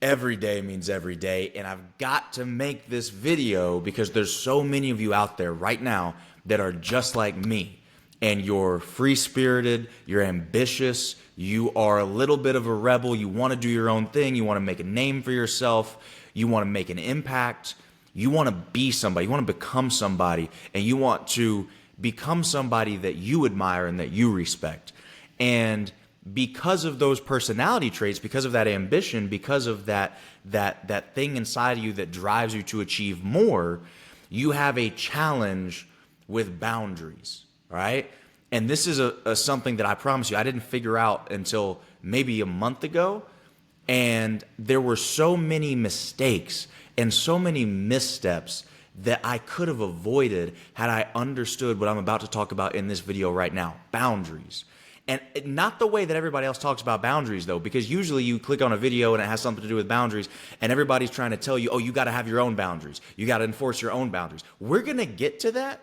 Every day means every day, and I've got to make this video because there's so many of you out there right now that are just like me, and you're free-spirited, you're ambitious, you are a little bit of a rebel, you want to do your own thing, you want to make a name for yourself, you want to make an impact, you want to be somebody, you want to become somebody, and you want to become somebody that you admire and that you respect. And because of those personality traits, because of that ambition, because of that thing inside of you that drives you to achieve more, you have a challenge with boundaries, right? And this is something that I promise you I didn't figure out until maybe a month ago. And there were so many mistakes and so many missteps that I could have avoided had I understood what I'm about to talk about in this video right now, boundaries. And not the way that everybody else talks about boundaries, though, because usually you click on a video and it has something to do with boundaries, and everybody's trying to tell you, oh, you got to have your own boundaries. You got to enforce your own boundaries. We're going to get to that,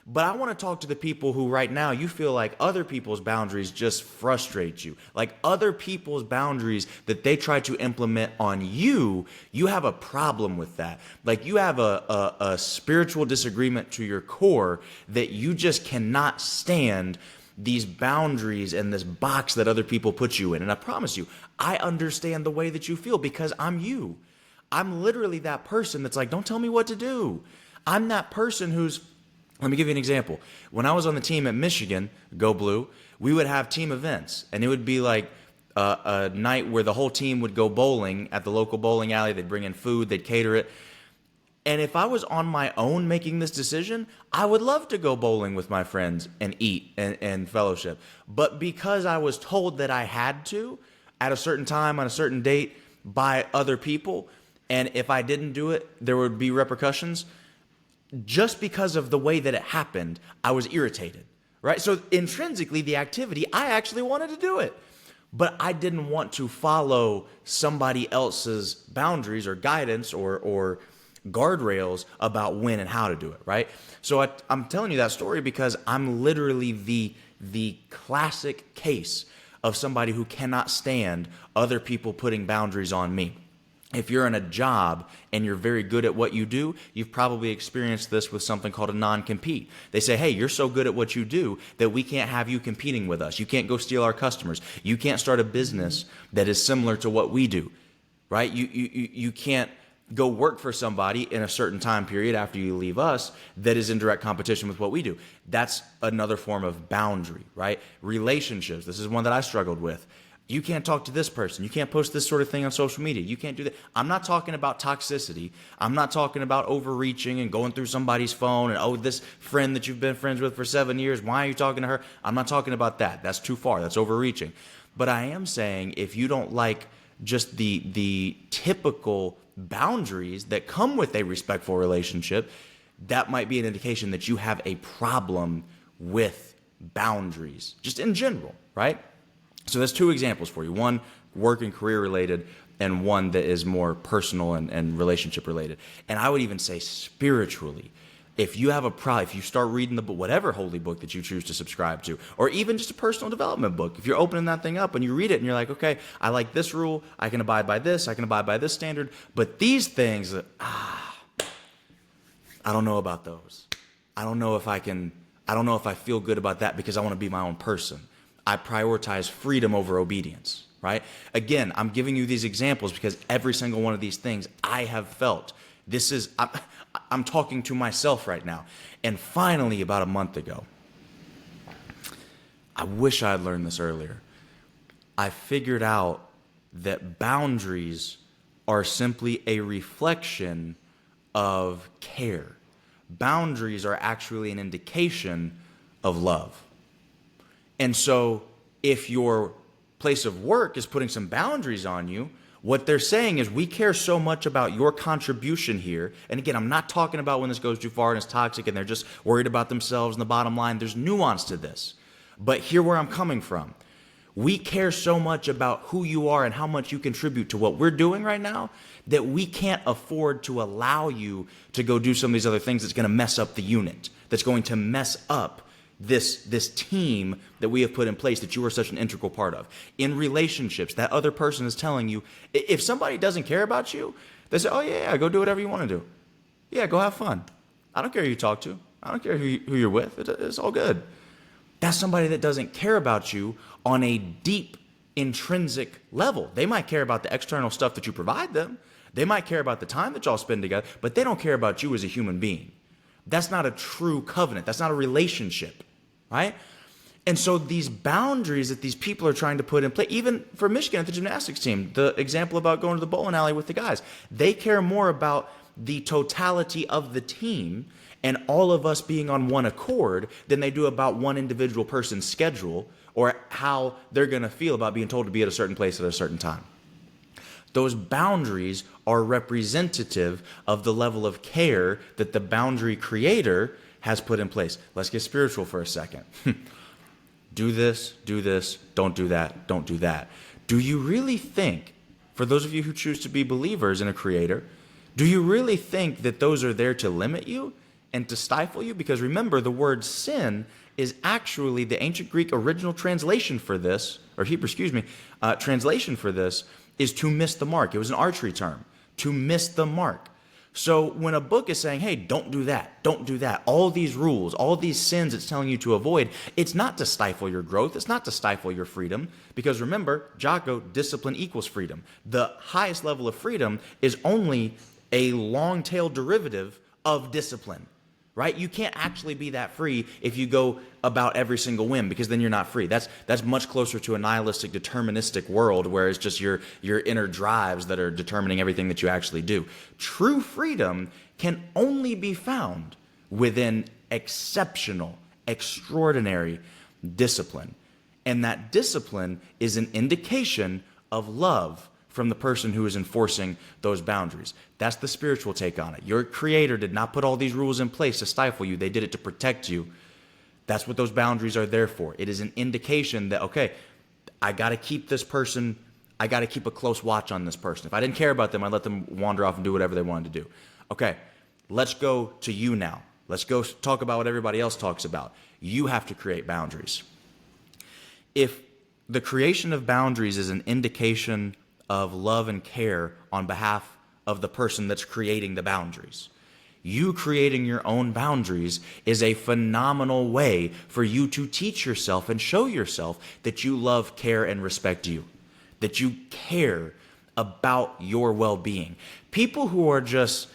but I want to talk to the people who right now you feel like other people's boundaries just frustrate you. Like other people's boundaries that they try to implement on you, you have a problem with that. Like you have a spiritual disagreement to your core that you just cannot stand these boundaries and this box that other people put you in. And I promise you, I understand the way that you feel because I'm you. I'm literally that person that's like, don't tell me what to do. I'm that person who's, let me give you an example. When I was on the team at Michigan, Go Blue, we would have team events, and it would be like a night where the whole team would go bowling at the local bowling alley. They'd bring in food, they'd cater it. And if I was on my own making this decision, I would love to go bowling with my friends and eat and fellowship. But because I was told that I had to at a certain time on a certain date by other people, and if I didn't do it, there would be repercussions, just because of the way that it happened, I was irritated, right? So intrinsically, the activity, I actually wanted to do it. But I didn't want to follow somebody else's boundaries or guidance or guardrails about when and how to do it, right? So I'm telling you that story because I'm literally the classic case of somebody who cannot stand other people putting boundaries on me. If you're in a job and you're very good at what you do, you've probably experienced this with something called a non-compete. They say, hey, you're so good at what you do that we can't have you competing with us. You can't go steal our customers. You can't start a business that is similar to what we do, right? You can't go work for somebody in a certain time period after you leave us that is in direct competition with what we do. That's another form of boundary, right? Relationships. This is one that I struggled with. You can't talk to this person. You can't post this sort of thing on social media. You can't do that. I'm not talking about toxicity. I'm not talking about overreaching and going through somebody's phone and, oh, this friend that you've been friends with for 7 years, why are you talking to her? I'm not talking about that. That's too far. That's overreaching. But I am saying if you don't like just the typical boundaries that come with a respectful relationship, that might be an indication that you have a problem with boundaries, just in general, right? So there's two examples for you. One, work and career related, and one that is more personal and relationship related. And I would even say spiritually. If you have a problem, if you start reading the book, whatever holy book that you choose to subscribe to, or even just a personal development book, if you're opening that thing up and you read it and you're like, okay, I like this rule, I can abide by this, I can abide by this standard, but these things, I don't know about those. I don't know if I feel good about that because I want to be my own person. I prioritize freedom over obedience, right? Again, I'm giving you these examples because every single one of these things I have felt. I'm talking to myself right now. And finally, about a month ago, I wish I had learned this earlier. I figured out that boundaries are simply a reflection of care. Boundaries are actually an indication of love. And so if your place of work is putting some boundaries on you, what they're saying is we care so much about your contribution here. And again, I'm not talking about when this goes too far and it's toxic and they're just worried about themselves and the bottom line. There's nuance to this. But hear where I'm coming from. We care so much about who you are and how much you contribute to what we're doing right now that we can't afford to allow you to go do some of these other things that's going to mess up the unit, that's going to mess up this team that we have put in place that you are such an integral part of. In relationships, that other person is telling you, if somebody doesn't care about you, they say, oh yeah, go do whatever you want to do. Yeah, go have fun. I don't care who you talk to. I don't care who you're with. It's all good. That's somebody that doesn't care about you on a deep, intrinsic level. They might care about the external stuff that you provide them. They might care about the time that y'all spend together, but they don't care about you as a human being. That's not a true covenant. That's not a relationship, right? And so these boundaries that these people are trying to put in place, even for Michigan at the gymnastics team, the example about going to the bowling alley with the guys, they care more about the totality of the team and all of us being on one accord than they do about one individual person's schedule or how they're going to feel about being told to be at a certain place at a certain time. Those boundaries are representative of the level of care that the boundary creator has put in place. Let's get spiritual for a second. Do this, don't do that, don't do that. Do you really think, for those of you who choose to be believers in a creator, do you really think that those are there to limit you and to stifle you? Because remember, the word sin is actually the ancient Greek original translation for this, or Hebrew, translation for this is to miss the mark. It was an archery term, to miss the mark. So when a book is saying, hey, don't do that, all these rules, all these sins it's telling you to avoid, it's not to stifle your growth. It's not to stifle your freedom. Because remember, Jocko, discipline equals freedom. The highest level of freedom is only a long-tailed derivative of discipline, right? You can't actually be that free if you go about every single whim, because then you're not free. That's much closer to a nihilistic, deterministic world where it's just your inner drives that are determining everything that you actually do. True freedom can only be found within exceptional, extraordinary discipline. And that discipline is an indication of love from the person who is enforcing those boundaries. That's the spiritual take on it. Your creator did not put all these rules in place to stifle you. They did it to protect you. That's what those boundaries are there for. It is an indication that, okay, I got to keep this person, I got to keep a close watch on this person. If I didn't care about them, I'd let them wander off and do whatever they wanted to do. Okay, let's go to you now. Let's go talk about what everybody else talks about. You have to create boundaries. If the creation of boundaries is an indication of love and care on behalf of the person that's creating the boundaries, you creating your own boundaries is a phenomenal way for you to teach yourself and show yourself that you love, care, and respect you, that you care about your well-being. People who are just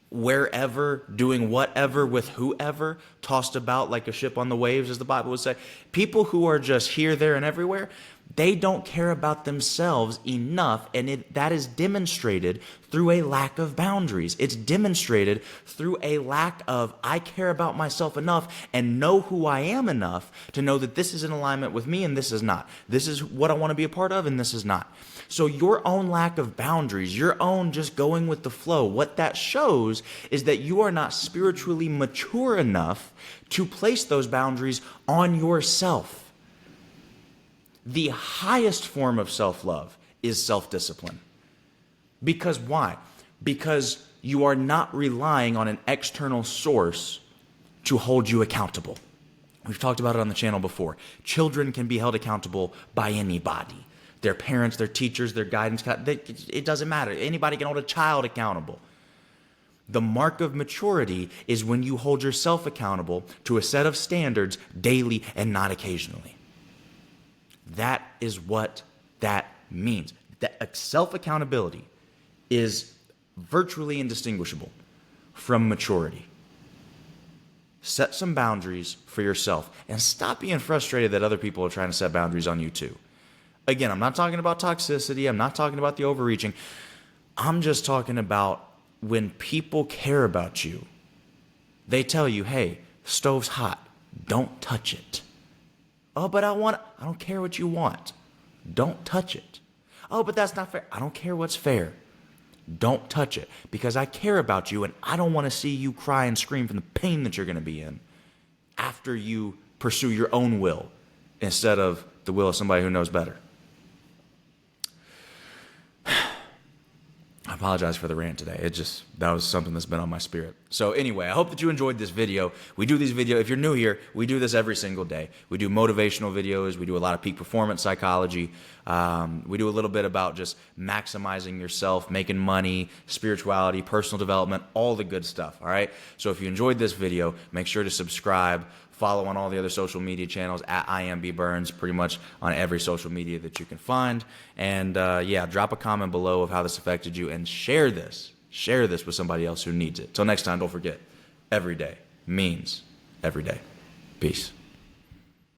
wherever, doing whatever with whoever, tossed about like a ship on the waves, as the Bible would say, people who are just here, there, and everywhere, they don't care about themselves enough, and that is demonstrated through a lack of boundaries. It's demonstrated through a lack of, I care about myself enough and know who I am enough to know that this is in alignment with me and this is not. This is what I want to be a part of and this is not. So your own lack of boundaries, your own just going with the flow, what that shows is that you are not spiritually mature enough to place those boundaries on yourself. The highest form of self-love is self-discipline. Because why? Because you are not relying on an external source to hold you accountable. We've talked about it on the channel before. Children can be held accountable by anybody. Their parents, their teachers, their guidance. It doesn't matter. Anybody can hold a child accountable. The mark of maturity is when you hold yourself accountable to a set of standards daily and not occasionally. That is what that means. That self-accountability is virtually indistinguishable from maturity. Set some boundaries for yourself and stop being frustrated that other people are trying to set boundaries on you too. Again, I'm not talking about toxicity. I'm not talking about the overreaching. I'm just talking about when people care about you, they tell you, hey, stove's hot. Don't touch it. Oh, but I don't care what you want. Don't touch it. Oh, but that's not fair. I don't care what's fair. Don't touch it because I care about you and I don't want to see you cry and scream from the pain that you're going to be in after you pursue your own will instead of the will of somebody who knows better. I apologize for the rant today. That was something that's been on my spirit. So anyway, I hope that you enjoyed this video. We do these videos, if you're new here, we do this every single day. We do motivational videos. We do a lot of peak performance psychology. We do a little bit about just maximizing yourself, making money, spirituality, personal development, all the good stuff, all right? So if you enjoyed this video, make sure to subscribe. Follow on all the other social media channels at IamBBurns, pretty much on every social media that you can find. And yeah, drop a comment below of how this affected you and share this. Share this with somebody else who needs it. Till next time, don't forget, every day means every day. Peace.